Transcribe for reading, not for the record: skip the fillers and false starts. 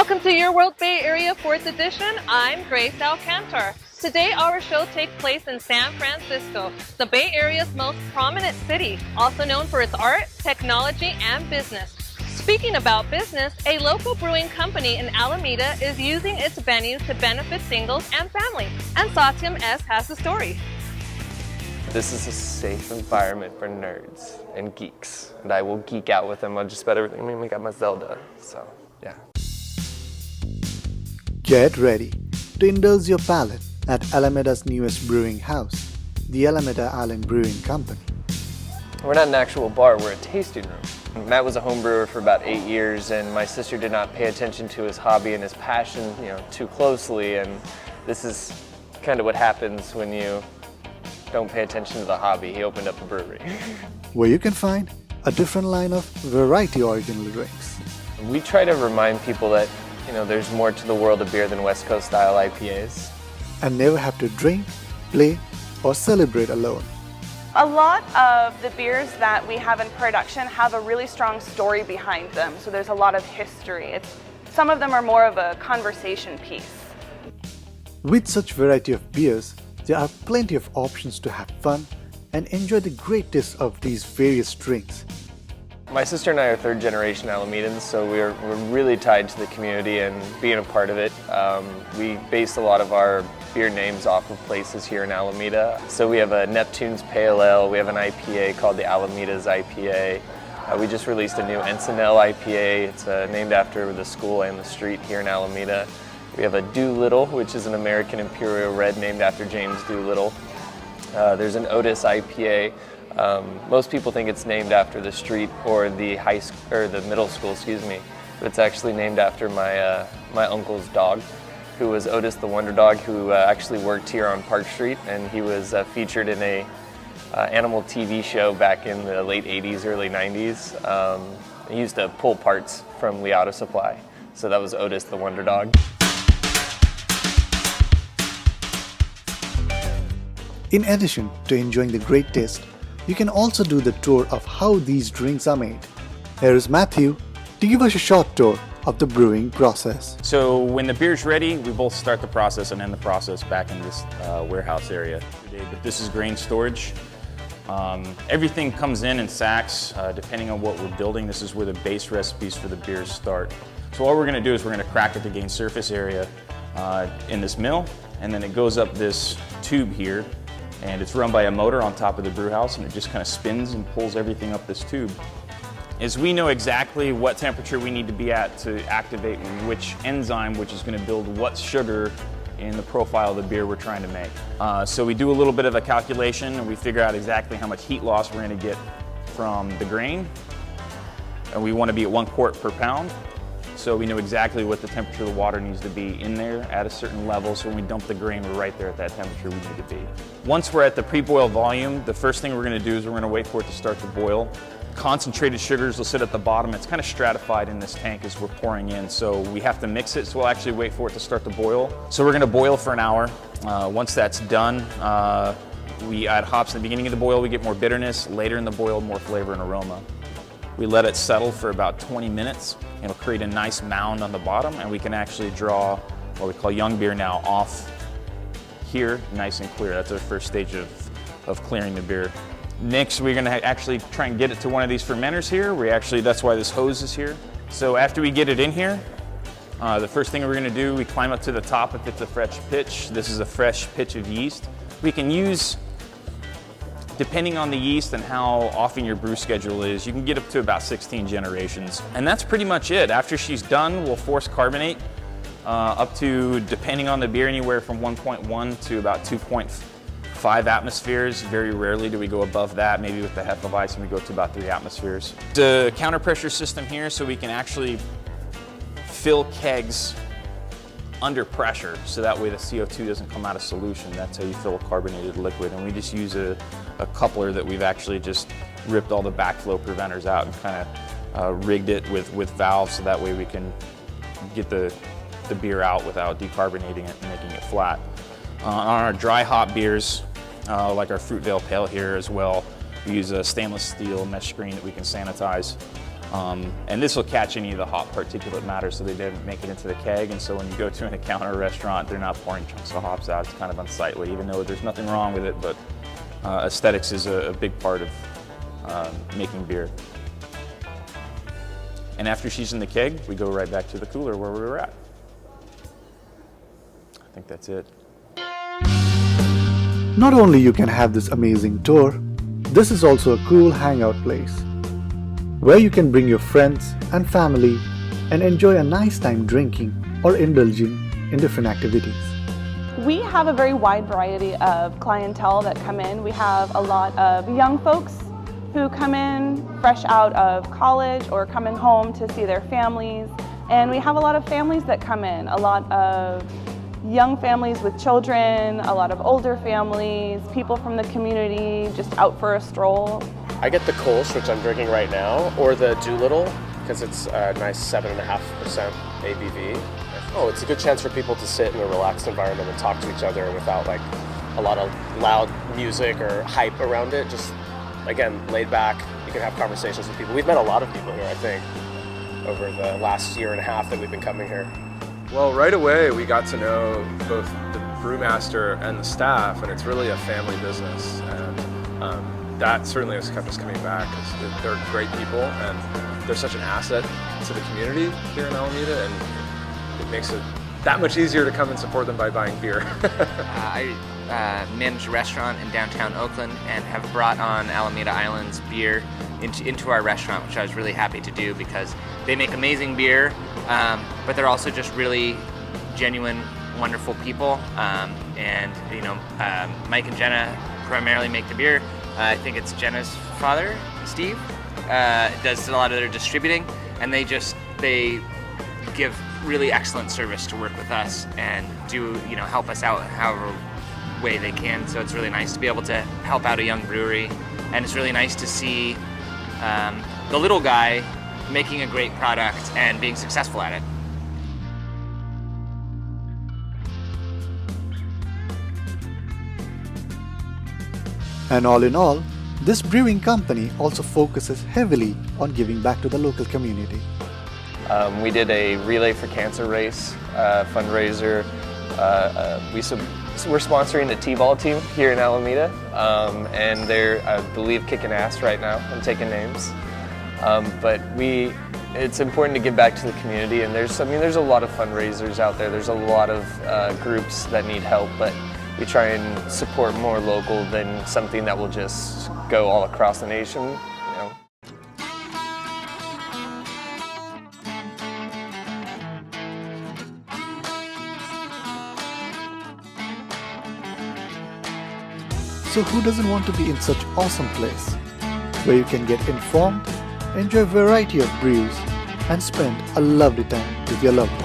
Welcome to Your World Bay Area 4th edition. I'm Grace Alcantar. Today our show takes place in San Francisco, the Bay Area's most prominent city, also known for its art, technology, and business. Speaking about business, a local brewing company in Alameda is using its venue to benefit singles and families, and Satyam S. has the story. This is a safe environment for nerds and geeks, and I will geek out with them on just about everything. I mean, we got my Zelda, so yeah. Get ready to indulge your palate at Alameda's newest brewing house, the Alameda Island Brewing Company. We're not an actual bar, we're a tasting room. Matt was a home brewer for about 8 years, and my sister did not pay attention to his hobby and his passion, too closely, and this is kind of what happens when you don't pay attention to the hobby. He opened up a brewery. Where you can find a different line of variety original drinks. We try to remind people that, there's more to the world of beer than West Coast style IPAs. And never have to drink, play, or celebrate alone. A lot of the beers that we have in production have a really strong story behind them, so there's a lot of history. Some of them are more of a conversation piece. With such variety of beers, there are plenty of options to have fun and enjoy the great taste of these various drinks. My sister and I are third generation Alamedans, so we're really tied to the community and being a part of it. We base a lot of our beer names off of places here in Alameda. So we have a Neptune's Pale Ale, we have an IPA called the Alameda's IPA. We just released a new Encinel IPA. It's named after the school and the street here in Alameda. We have a Doolittle, which is an American Imperial Red named after James Doolittle. There's an Otis IPA. Most people think it's named after the street or the the middle school, but it's actually named after my uncle's dog, who was Otis the Wonder Dog, who actually worked here on Park Street, and he was featured in a animal TV show back in the late 80s, early 90s. He used to pull parts from Lee Auto Supply, so that was Otis the Wonder Dog. In addition to enjoying the great taste, you can also do the tour of how these drinks are made. Here is Matthew to give us a short tour of the brewing process. So when the beer's ready, we both start the process and end the process back in this warehouse area. But this is grain storage. Everything comes in sacks, depending on what we're building. This is where the base recipes for the beers start. So all we're gonna do is we're gonna crack it to gain surface area in this mill, and then it goes up this tube here, and it's run by a motor on top of the brew house, and it just kind of spins and pulls everything up this tube. Is we know exactly what temperature we need to be at to activate which enzyme, which is going to build what sugar in the profile of the beer we're trying to make. So we do a little bit of a calculation, and we figure out exactly how much heat loss we're going to get from the grain. And we want to be at 1 quart per pound. So we know exactly what the temperature of the water needs to be in there at a certain level, so when we dump the grain, we're right there at that temperature we need to be. Once we're at the pre-boil volume, the first thing we're going to do is we're going to wait for it to start to boil. Concentrated sugars will sit at the bottom. It's kind of stratified in this tank as we're pouring in, so we have to mix it, so we'll actually wait for it to start to boil. So we're going to boil for an hour. Once that's done, we add hops in the beginning of the boil, we get more bitterness. Later in the boil, more flavor and aroma. We let it settle for about 20 minutes. It'll create a nice mound on the bottom, and we can actually draw what we call young beer now off here, nice and clear. That's our first stage of clearing the beer. Next, we're gonna actually try and get it to one of these fermenters here. That's why this hose is here. So after we get it in here, the first thing we're gonna do, we climb up to the top if it's a fresh pitch. This is a fresh pitch of yeast. We can use, depending on the yeast and how often your brew schedule is, you can get up to about 16 generations. And that's pretty much it. After she's done, we'll force carbonate up to, depending on the beer, anywhere from 1.1 to about 2.5 atmospheres. Very rarely do we go above that. Maybe with the Hefeweizen we go to about 3 atmospheres. The counter pressure system here, so we can actually fill kegs under pressure, so that way the CO2 doesn't come out of solution. That's how you fill a carbonated liquid. And we just use a coupler that we've actually just ripped all the backflow preventers out and kind of rigged it with valves, so that way we can get the beer out without decarbonating it and making it flat. On our dry hop beers, like our Fruitvale Pale here as well, we use a stainless steel mesh screen that we can sanitize. And this will catch any of the hop particulate matter, so they didn't make it into the keg. And so when you go to an account or a restaurant, they're not pouring chunks of hops out. It's kind of unsightly, even though there's nothing wrong with it. But aesthetics is a big part of making beer. And after she's in the keg, we go right back to the cooler where we were at. I think that's it. Not only you can have this amazing tour, this is also a cool hangout place where you can bring your friends and family and enjoy a nice time drinking or indulging in different activities. We have a very wide variety of clientele that come in. We have a lot of young folks who come in fresh out of college or coming home to see their families. And we have a lot of families that come in, a lot of young families with children, a lot of older families, people from the community just out for a stroll. I get the Kolsch, which I'm drinking right now, or the Doolittle, because it's a nice 7.5% ABV. Oh, it's a good chance for people to sit in a relaxed environment and talk to each other without like a lot of loud music or hype around it. Just, again, laid back. You can have conversations with people. We've met a lot of people here, I think, over the last year and a half that we've been coming here. Well, right away we got to know both the brewmaster and the staff, and it's really a family business. And that certainly has kept us coming back because they're great people and they're such an asset to the community here in Alameda, and it makes it that much easier to come and support them by buying beer. I manage a restaurant in downtown Oakland and have brought on Alameda Island's beer into our restaurant, which I was really happy to do because they make amazing beer, but they're also just really genuine, wonderful people. And you know, Mike and Jenna primarily make the beer. I think it's Jenna's father, Steve, does a lot of their distributing, and they give really excellent service to work with us and do, you know, help us out however way they can. So it's really nice to be able to help out a young brewery, and it's really nice to see the little guy making a great product and being successful at it. And all in all, this brewing company also focuses heavily on giving back to the local community. We did a Relay for Cancer race fundraiser. We're sponsoring the T-ball team here in Alameda, and they're, I believe, kicking ass right now and taking names. But it's important to give back to the community, and there's a lot of fundraisers out there. There's a lot of groups that need help, but we try and support more local than something that will just go all across the nation. You know. So who doesn't want to be in such awesome place where you can get informed, enjoy a variety of brews, and spend a lovely time with your loved ones?